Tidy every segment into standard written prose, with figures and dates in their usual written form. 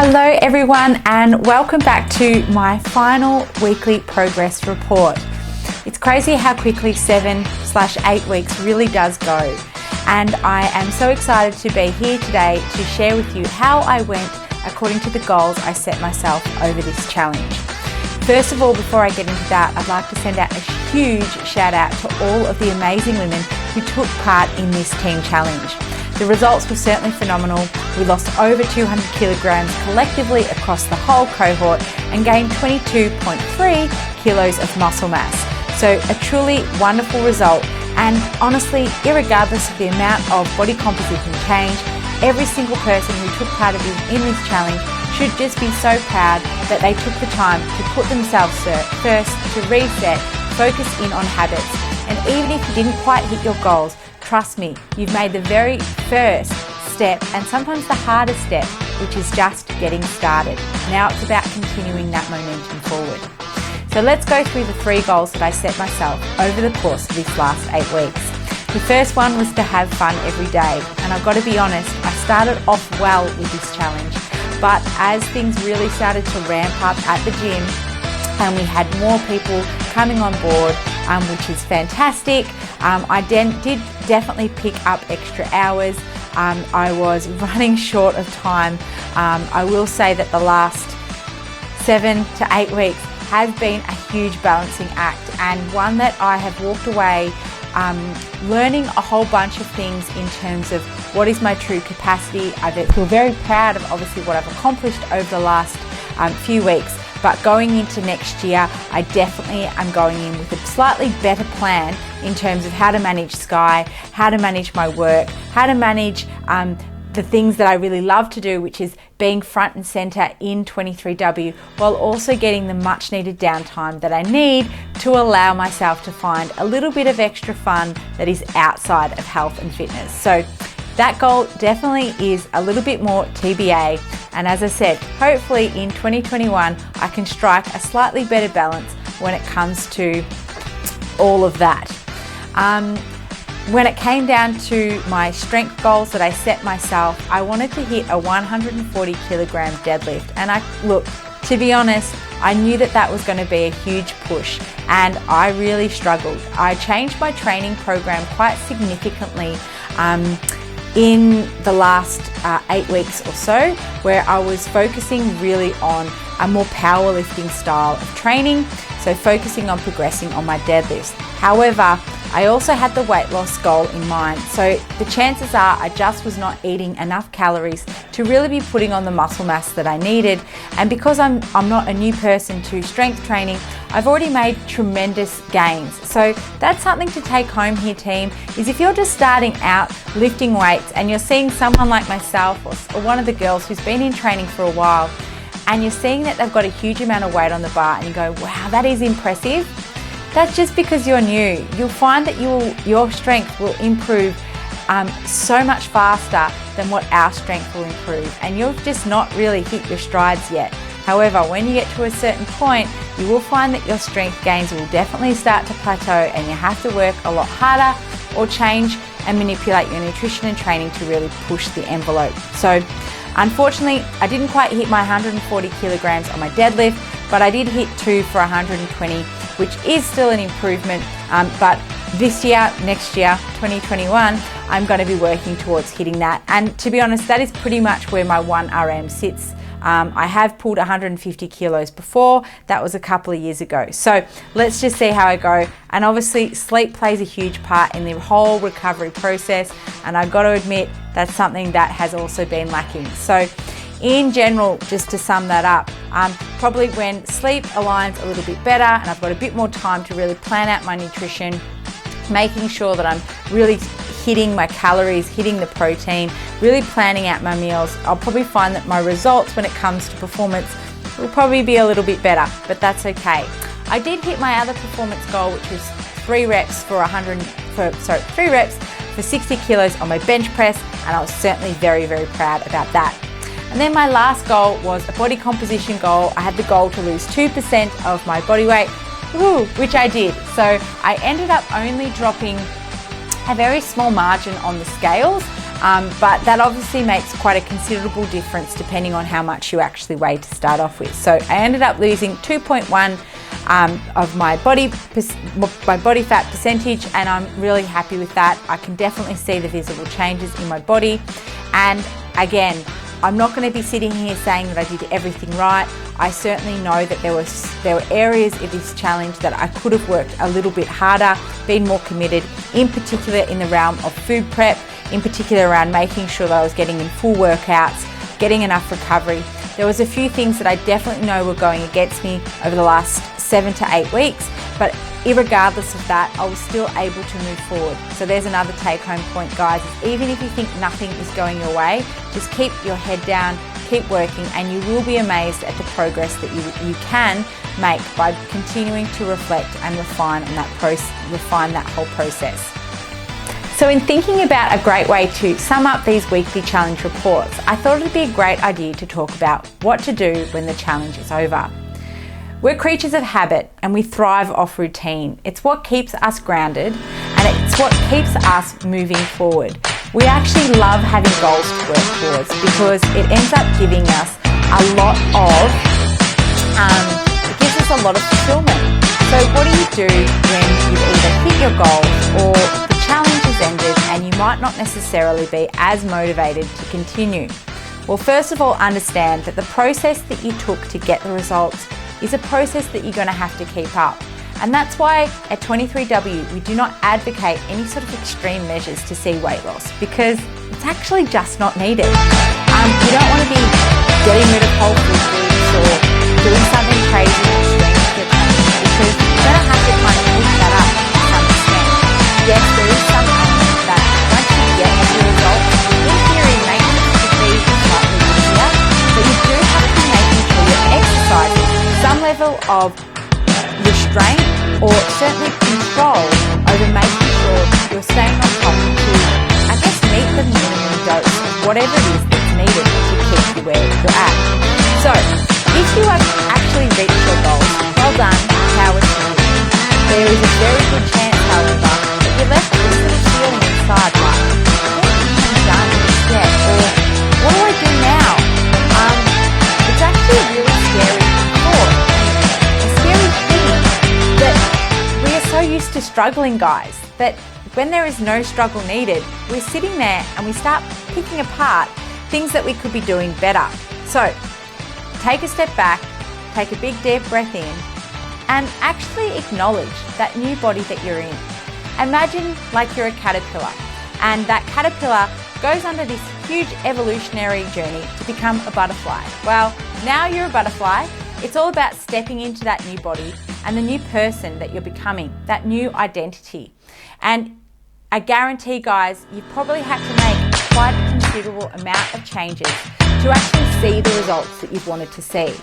Hello everyone, and welcome back to my final weekly progress report. It's crazy how quickly 7/8 weeks really does go, and I am so excited to be here today to share with you how I went according to the goals I set myself over this challenge. First of all, before I get into that, I'd like to send out a huge shout out to all of the amazing women who took part in this team challenge. The results were certainly phenomenal. We lost over 200 kilograms collectively across the whole cohort and gained 22.3 kilos of muscle mass. So a truly wonderful result, and honestly, irregardless of the amount of body composition change, every single person who took part in this challenge should just be so proud that they took the time to put themselves first, to reset, focus in on habits, and even if you didn't quite hit your goals, trust me, you've made the very first step, and sometimes the hardest step, which is just getting started. Now it's about continuing that momentum forward. So let's go through the 3 goals that I set myself over the course of this last 8 weeks. The first one was to have fun every day, and I've got to be honest, I started off well with this challenge, but as things really started to ramp up at the gym and we had more people coming on board, which is fantastic, I did definitely pick up extra hours. I was running short of time. I will say that the last 7 to 8 weeks has been a huge balancing act, and one that I have walked away learning a whole bunch of things in terms of what is my true capacity. I feel very proud of obviously what I've accomplished over the last few weeks, but going into next year, I definitely am going in with a slightly better plan in terms of how to manage Sky, how to manage my work, how to manage the things that I really love to do, which is being front and center in 23W, while also getting the much needed downtime that I need to allow myself to find a little bit of extra fun that is outside of health and fitness. So that goal definitely is a little bit more TBA. And as I said, hopefully in 2021, I can strike a slightly better balance when it comes to all of that. When it came down to my strength goals that I set myself, I wanted to hit a 140 kilogram deadlift. And to be honest, I knew that was going to be a huge push, and I really struggled. I changed my training program quite significantly in the last 8 weeks or so, where I was focusing really on a more powerlifting style of training, so focusing on progressing on my deadlifts. However, I also had the weight loss goal in mind, so the chances are I just was not eating enough calories to really be putting on the muscle mass that I needed. And because I'm not a new person to strength training, I've already made tremendous gains. So that's something to take home here, team, is if you're just starting out lifting weights and you're seeing someone like myself or one of the girls who's been in training for a while, and you're seeing that they've got a huge amount of weight on the bar and you go, wow, that is impressive. That's just because you're new. You'll find that your strength will improve so much faster than what our strength will improve, and you've just not really hit your strides yet. However, when you get to a certain point, you will find that your strength gains will definitely start to plateau, and you have to work a lot harder or change and manipulate your nutrition and training to really push the envelope. So unfortunately, I didn't quite hit my 140 kilograms on my deadlift, but I did hit 2 for 120, which is still an improvement. But this year, next year, 2021, I'm going to be working towards hitting that. And to be honest, that is pretty much where my 1RM sits. I have pulled 150 kilos before. That was a couple of years ago. So let's just see how I go. And obviously, sleep plays a huge part in the whole recovery process. And I've got to admit, that's something that has also been lacking. So in general, just to sum that up, probably when sleep aligns a little bit better and I've got a bit more time to really plan out my nutrition, making sure that I'm really hitting my calories, hitting the protein, really planning out my meals, I'll probably find that my results when it comes to performance will probably be a little bit better, but that's okay. I did hit my other performance goal, which was 3 reps for 60 kilos on my bench press, and I was certainly very, very proud about that. And then my last goal was a body composition goal. I had the goal to lose 2% of my body weight, which I did. So I ended up only dropping a very small margin on the scales, but that obviously makes quite a considerable difference depending on how much you actually weigh to start off with. So I ended up losing 2.1 of my body fat percentage, and I'm really happy with that. I can definitely see the visible changes in my body, and again, I'm not going to be sitting here saying that I did everything right. I certainly know that there were areas of this challenge that I could have worked a little bit harder, been more committed, in particular in the realm of food prep, in particular around making sure that I was getting in full workouts, getting enough recovery. There was a few things that I definitely know were going against me over the last 7 to 8 weeks, but irregardless of that, I was still able to move forward. So there's another take-home point, guys, is even if you think nothing is going your way, just keep your head down, keep working, and you will be amazed at the progress that you can make by continuing to reflect and refine that whole process. So in thinking about a great way to sum up these weekly challenge reports, I thought it'd be a great idea to talk about what to do when the challenge is over. We're creatures of habit and we thrive off routine. It's what keeps us grounded and it's what keeps us moving forward. We actually love having goals to work towards because it ends up giving us a lot of fulfillment. So what do you do when you've either hit your goals or the challenge has ended and you might not necessarily be as motivated to continue? Well, first of all, understand that the process that you took to get the results is a process that you're going to have to keep up. And that's why at 23W we do not advocate any sort of extreme measures to see weight loss because it's actually just not needed. You don't want to be getting rid of whole food groups or doing something crazy and extreme to get change because you're going to have to kind of push that up to some extent. Yes, there is something that once you get the results, in theory maintenance should be slightly easier, but you do have to be making sure you're exercising some level of restraint or certainly control over making sure you're staying on top to, I guess, meet the minimum dose of whatever it is that's needed to keep you where you're at. So, if you have actually reached your goals, well done, power to you. There is a very good chance, however, that you're left with this little feeling inside like, I haven't done this yet, or what do I do now? It's actually a really scary thought, a scary thing that we are so used to struggling, guys, that when there is no struggle needed, we're sitting there and we start picking apart things that we could be doing better. So take a step back, take a big deep breath in, and actually acknowledge that new body that you're in. Imagine like you're a caterpillar, and that caterpillar goes under this huge evolutionary journey to become a butterfly. Well, now you're a butterfly. It's all about stepping into that new body and the new person that you're becoming, that new identity. And I guarantee, guys, you've probably had to make quite a considerable amount of changes to actually see the results that you've wanted to see.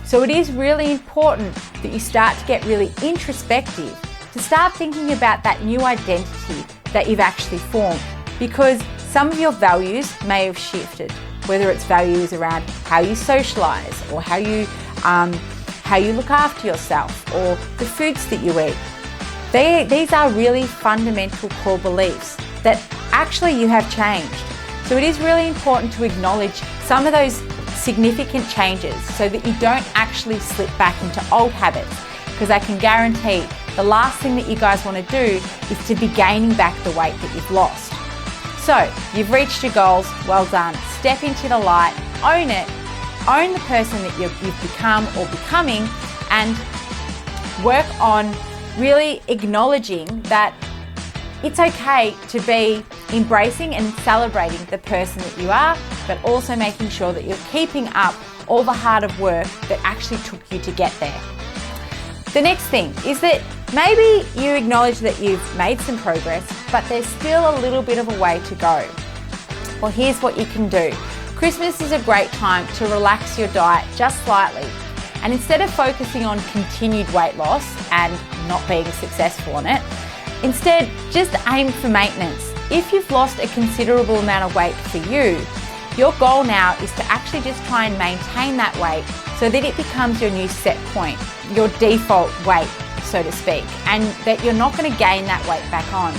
So it is really important that you start to get really introspective, to start thinking about that new identity that you've actually formed, because some of your values may have shifted, whether it's values around how you socialize or how you look after yourself or the foods that you eat. These are really fundamental core beliefs that actually you have changed. So it is really important to acknowledge some of those significant changes so that you don't actually slip back into old habits, because I can guarantee the last thing that you guys want to do is to be gaining back the weight that you've lost. So you've reached your goals, well done. Step into the light, own it, own the person that you've become or becoming, and work on really acknowledging that it's okay to be embracing and celebrating the person that you are, but also making sure that you're keeping up all the hard work that actually took you to get there. The next thing is that maybe you acknowledge that you've made some progress, but there's still a little bit of a way to go. Well, here's what you can do. Christmas is a great time to relax your diet just slightly. And instead of focusing on continued weight loss and not being successful on it, instead just aim for maintenance. If you've lost a considerable amount of weight for you, your goal now is to actually just try and maintain that weight so that it becomes your new set point, your default weight, so to speak, and that you're not going to gain that weight back on.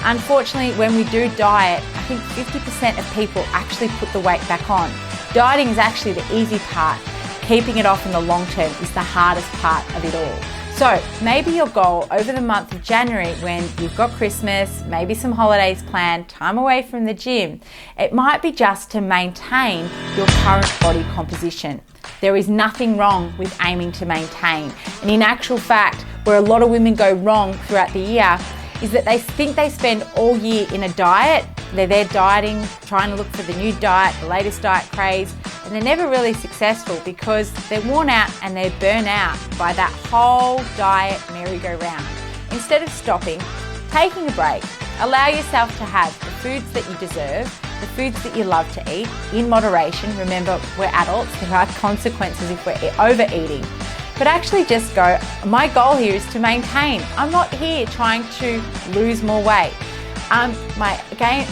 Unfortunately, when we do diet, I think 50% of people actually put the weight back on. Dieting is actually the easy part. Keeping it off in the long term is the hardest part of it all. So maybe your goal over the month of January, when you've got Christmas, maybe some holidays planned, time away from the gym, it might be just to maintain your current body composition. There is nothing wrong with aiming to maintain. And in actual fact, where a lot of women go wrong throughout the year is that they think they spend all year in a diet. They're there dieting, trying to look for the new diet, the latest diet craze, and they're never really successful because they're worn out and they're burnt out by that whole diet merry-go-round. Instead of stopping, taking a break, allow yourself to have the foods that you deserve, the foods that you love to eat, in moderation. Remember, we're adults, there are consequences if we're overeating. But actually just go, my goal here is to maintain. I'm not here trying to lose more weight. My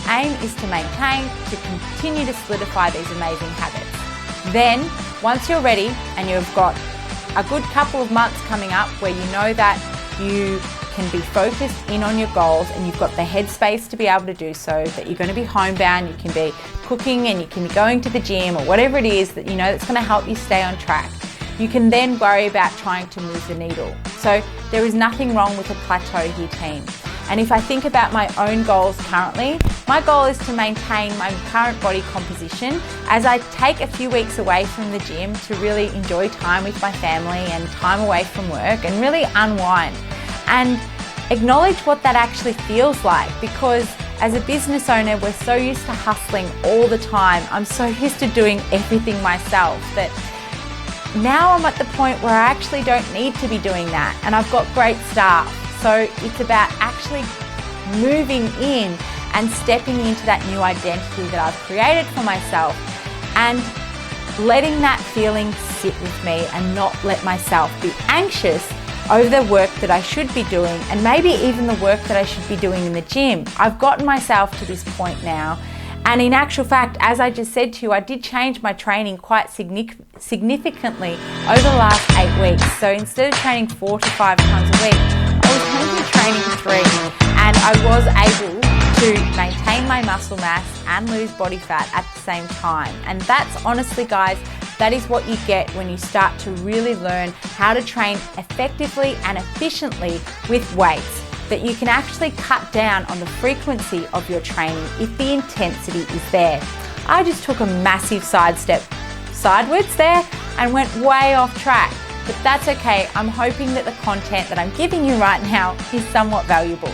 aim is to maintain, to continue to solidify these amazing habits. Then, once you're ready and you've got a good couple of months coming up where you know that you can be focused in on your goals and you've got the headspace to be able to do so, that you're going to be homebound, you can be cooking and you can be going to the gym or whatever it is that you know that's going to help you stay on track, you can then worry about trying to move the needle. So there is nothing wrong with a plateau here, team. And if I think about my own goals currently, my goal is to maintain my current body composition as I take a few weeks away from the gym to really enjoy time with my family and time away from work and really unwind and acknowledge what that actually feels like, because as a business owner, we're so used to hustling all the time. I'm so used to doing everything myself that now I'm at the point where I actually don't need to be doing that, and I've got great staff. So it's about actually moving in and stepping into that new identity that I've created for myself and letting that feeling sit with me and not let myself be anxious over the work that I should be doing and maybe even the work that I should be doing in the gym. I've gotten myself to this point now. And in actual fact, as I just said to you, I did change my training quite significantly over the last 8 weeks. So instead of training 4 to 5 times a week, I was currently training 3, and I was able to maintain my muscle mass and lose body fat at the same time. And that's honestly, guys, that is what you get when you start to really learn how to train effectively and efficiently with weights, that you can actually cut down on the frequency of your training if the intensity is there. I just took a massive sidestep sideways there and went way off track. But that's okay. I'm hoping that the content that I'm giving you right now is somewhat valuable.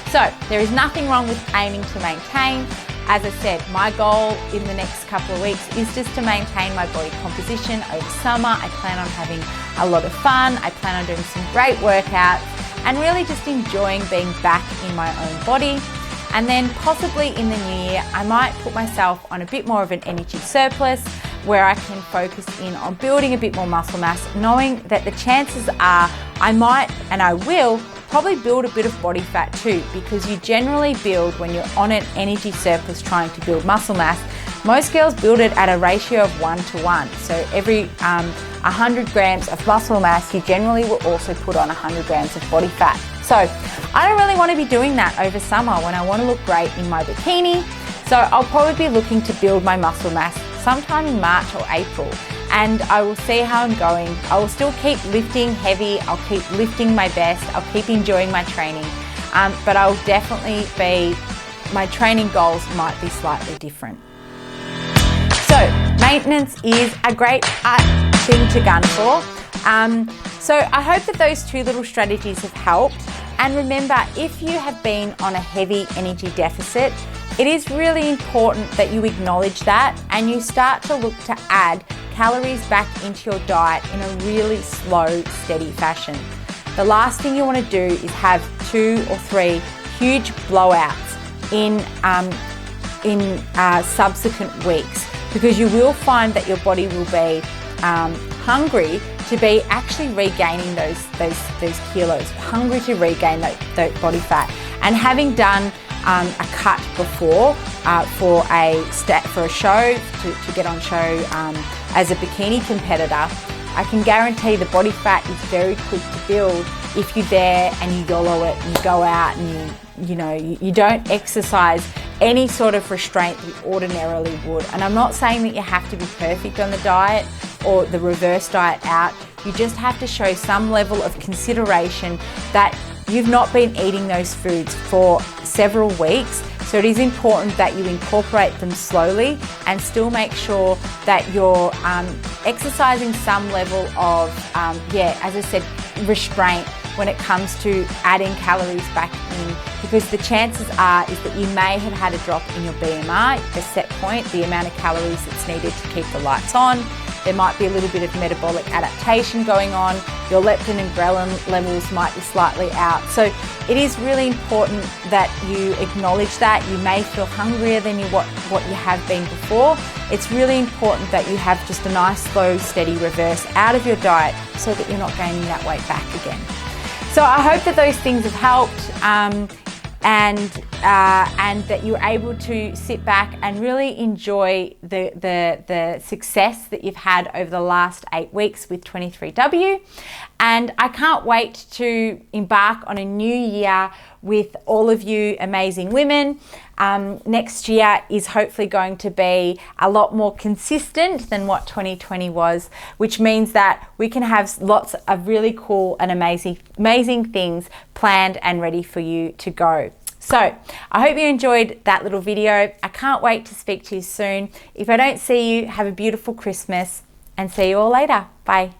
So there is nothing wrong with aiming to maintain. As I said, my goal in the next couple of weeks is just to maintain my body composition over summer. I plan on having a lot of fun. I plan on doing some great workouts and really just enjoying being back in my own body. And then possibly in the new year, I might put myself on a bit more of an energy surplus where I can focus in on building a bit more muscle mass, knowing that the chances are I might and I will probably build a bit of body fat too, because you generally build when you're on an energy surplus trying to build muscle mass. Most girls build it at a ratio of 1:1. So every 100 grams of muscle mass, you generally will also put on 100 grams of body fat. So I don't really want to be doing that over summer when I want to look great in my bikini. So I'll probably be looking to build my muscle mass sometime in March or April, and I will see how I'm going. I will still keep lifting heavy, I'll keep lifting my best, I'll keep enjoying my training, but I'll definitely my training goals might be slightly different. So maintenance is a great thing to gun for. So I hope that those 2 little strategies have helped. And remember, if you have been on a heavy energy deficit, it is really important that you acknowledge that and you start to look to add calories back into your diet in a really slow, steady fashion. The last thing you want to do is have 2 or 3 huge blowouts in subsequent weeks, because you will find that your body will be hungry to be actually regaining those kilos, hungry to regain that body fat. And having done a cut before for a show to get on show as a bikini competitor, I can guarantee the body fat is very quick to build if you're there and you YOLO it and you go out and you you don't exercise any sort of restraint that you ordinarily would. And I'm not saying that you have to be perfect on the diet or the reverse diet out. You just have to show some level of consideration that you've not been eating those foods for several weeks. So it is important that you incorporate them slowly and still make sure that you're exercising some level of, as I said, restraint when it comes to adding calories back in, because the chances are is that you may have had a drop in your BMI, the set point, the amount of calories that's needed to keep the lights on. There might be a little bit of metabolic adaptation going on. Your leptin and ghrelin levels might be slightly out. So it is really important that you acknowledge that. You may feel hungrier than what you have been before. It's really important that you have just a nice, slow, steady reverse out of your diet so that you're not gaining that weight back again. So I hope that those things have helped and that you're able to sit back and really enjoy the success that you've had over the last 8 weeks with 23W. And I can't wait to embark on a new year with all of you amazing women. Next year is hopefully going to be a lot more consistent than what 2020 was, which means that we can have lots of really cool and amazing things planned and ready for you to go. So I hope you enjoyed that little video. I can't wait to speak to you soon. If I don't see you, have a beautiful Christmas and see you all later. Bye.